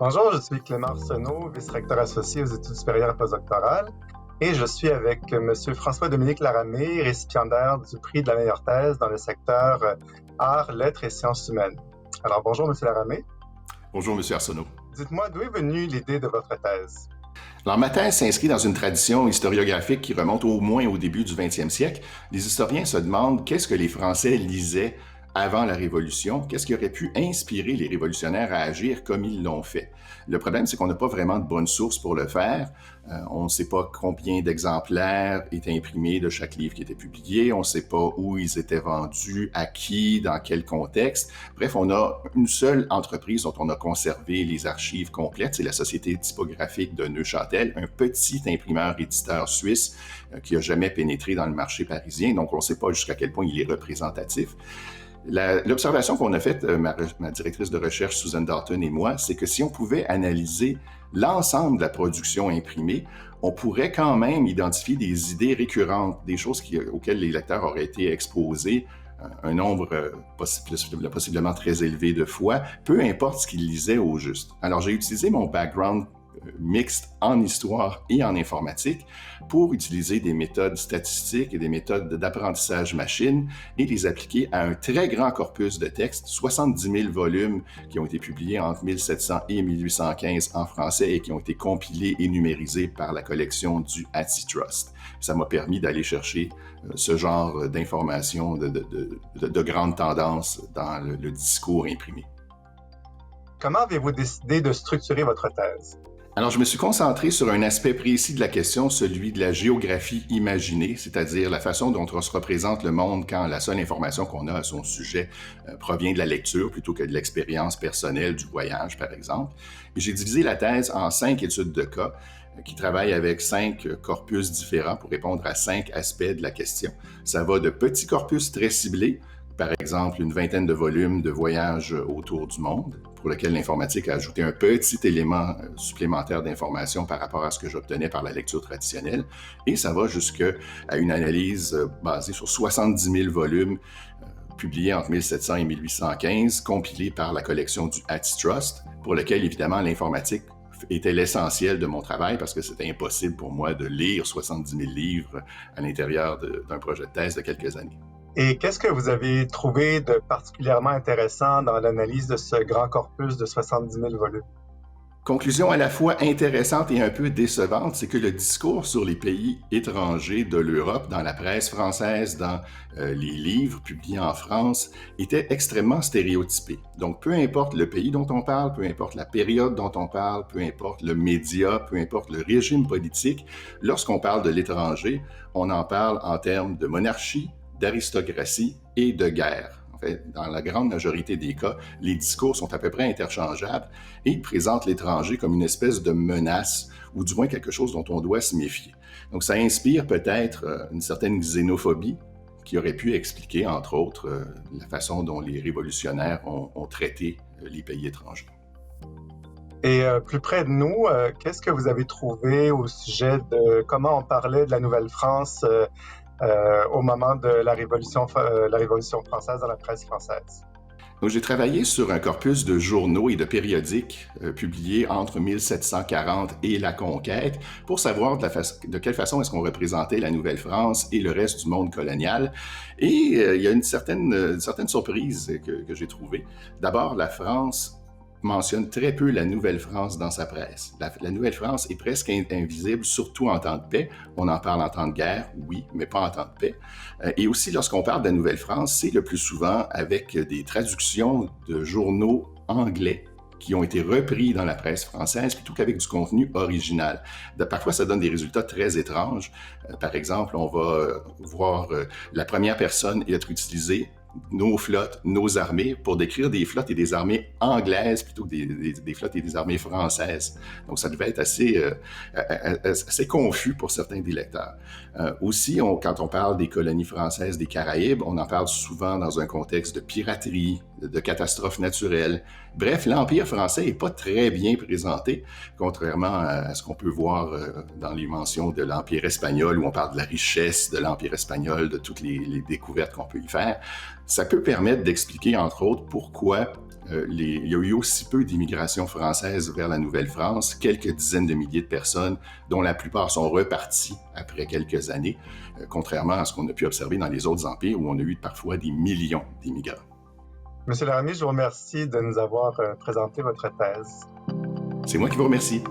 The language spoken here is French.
Bonjour, je suis Clément Arsenault, vice-recteur associé aux études supérieures et postdoctorales, et je suis avec M. François-Dominique Laramé, récipiendaire du prix de la meilleure thèse dans le secteur arts, lettres et sciences humaines. Alors bonjour M. Laramé. Bonjour M. Arsenault. Dites-moi, d'où est venue l'idée de votre thèse? Alors, ma thèse s'inscrit dans une tradition historiographique qui remonte au moins au début du 20e siècle. Les historiens se demandent qu'est-ce que les Français lisaient avant la Révolution, qu'est-ce qui aurait pu inspirer les révolutionnaires à agir comme ils l'ont fait. Le problème, c'est qu'on n'a pas vraiment de bonnes sources pour le faire. On ne sait pas combien d'exemplaires étaient imprimés de chaque livre qui était publié, on ne sait pas où ils étaient vendus, à qui, dans quel contexte. Bref, on a une seule entreprise dont on a conservé les archives complètes, c'est la Société typographique de Neuchâtel, un petit imprimeur-éditeur suisse qui n'a jamais pénétré dans le marché parisien, donc on ne sait pas jusqu'à quel point il est représentatif. L'observation qu'on a faite, ma directrice de recherche, Susan Dalton et moi, c'est que si on pouvait analyser l'ensemble de la production imprimée, on pourrait quand même identifier des idées récurrentes, des choses auxquelles les lecteurs auraient été exposés un nombre possiblement très élevé de fois, peu importe ce qu'ils lisaient au juste. Alors, j'ai utilisé mon background mixte en histoire et en informatique pour utiliser des méthodes statistiques et des méthodes d'apprentissage machine et les appliquer à un très grand corpus de textes, 70 000 volumes qui ont été publiés entre 1700 et 1815 en français et qui ont été compilés et numérisés par la collection du HathiTrust. Ça m'a permis d'aller chercher ce genre d'informations de grandes tendances dans le discours imprimé. Comment avez-vous décidé de structurer votre thèse? Alors, je me suis concentré sur un aspect précis de la question, celui de la géographie imaginée, c'est-à-dire la façon dont on se représente le monde quand la seule information qu'on a à son sujet provient de la lecture plutôt que de l'expérience personnelle du voyage, par exemple. Et j'ai divisé la thèse en 5 études de cas qui travaillent avec 5 corpus différents pour répondre à 5 aspects de la question. Ça va de petits corpus très ciblés, par exemple une vingtaine de volumes de voyages autour du monde, pour lequel l'informatique a ajouté un petit élément supplémentaire d'information par rapport à ce que j'obtenais par la lecture traditionnelle. Et ça va jusqu'à une analyse basée sur 70 000 volumes publiés entre 1700 et 1815, compilés par la collection du HathiTrust, pour lequel, évidemment, l'informatique était l'essentiel de mon travail parce que c'était impossible pour moi de lire 70 000 livres à l'intérieur d'un projet de thèse de quelques années. Et qu'est-ce que vous avez trouvé de particulièrement intéressant dans l'analyse de ce grand corpus de 70 000 volumes? Conclusion à la fois intéressante et un peu décevante, c'est que le discours sur les pays étrangers de l'Europe, dans la presse française, dans les livres publiés en France, était extrêmement stéréotypé. Donc, peu importe le pays dont on parle, peu importe la période dont on parle, peu importe le média, peu importe le régime politique, lorsqu'on parle de l'étranger, on en parle en termes de monarchie, d'aristocratie et de guerre. En fait, dans la grande majorité des cas, les discours sont à peu près interchangeables et ils présentent l'étranger comme une espèce de menace ou du moins quelque chose dont on doit se méfier. Donc ça inspire peut-être une certaine xénophobie qui aurait pu expliquer, entre autres, la façon dont les révolutionnaires ont traité les pays étrangers. Et plus près de nous, qu'est-ce que vous avez trouvé au sujet de comment on parlait de la Nouvelle-France au moment de la Révolution française dans la presse française? Donc, j'ai travaillé sur un corpus de journaux et de périodiques publiés entre 1740 et la Conquête pour savoir de quelle façon est-ce qu'on représentait la Nouvelle-France et le reste du monde colonial. Et il y a une certaine surprise que j'ai trouvée. D'abord, la France mentionne très peu la Nouvelle-France dans sa presse. La Nouvelle-France est presque invisible, surtout en temps de paix. On en parle en temps de guerre, oui, mais pas en temps de paix. Et aussi, lorsqu'on parle de la Nouvelle-France, c'est le plus souvent avec des traductions de journaux anglais qui ont été repris dans la presse française plutôt qu'avec du contenu original. Parfois, ça donne des résultats très étranges. Par exemple, on va voir la première personne être utilisée nos flottes, nos armées, pour décrire des flottes et des armées anglaises plutôt que des flottes et des armées françaises. Donc, ça devait être assez confus pour certains des lecteurs. Aussi, quand on parle des colonies françaises des Caraïbes, on en parle souvent dans un contexte de piraterie, de catastrophes naturelles. Bref, l'Empire français n'est pas très bien présenté, contrairement à ce qu'on peut voir dans les mentions de l'Empire espagnol, où on parle de la richesse de l'Empire espagnol, de toutes les découvertes qu'on peut y faire. Ça peut permettre d'expliquer, entre autres, pourquoi il y a eu aussi peu d'immigration française vers la Nouvelle-France, quelques dizaines de milliers de personnes, dont la plupart sont repartis après quelques années, contrairement à ce qu'on a pu observer dans les autres empires où on a eu parfois des millions d'immigrants. Monsieur Laramie, je vous remercie de nous avoir présenté votre thèse. C'est moi qui vous remercie.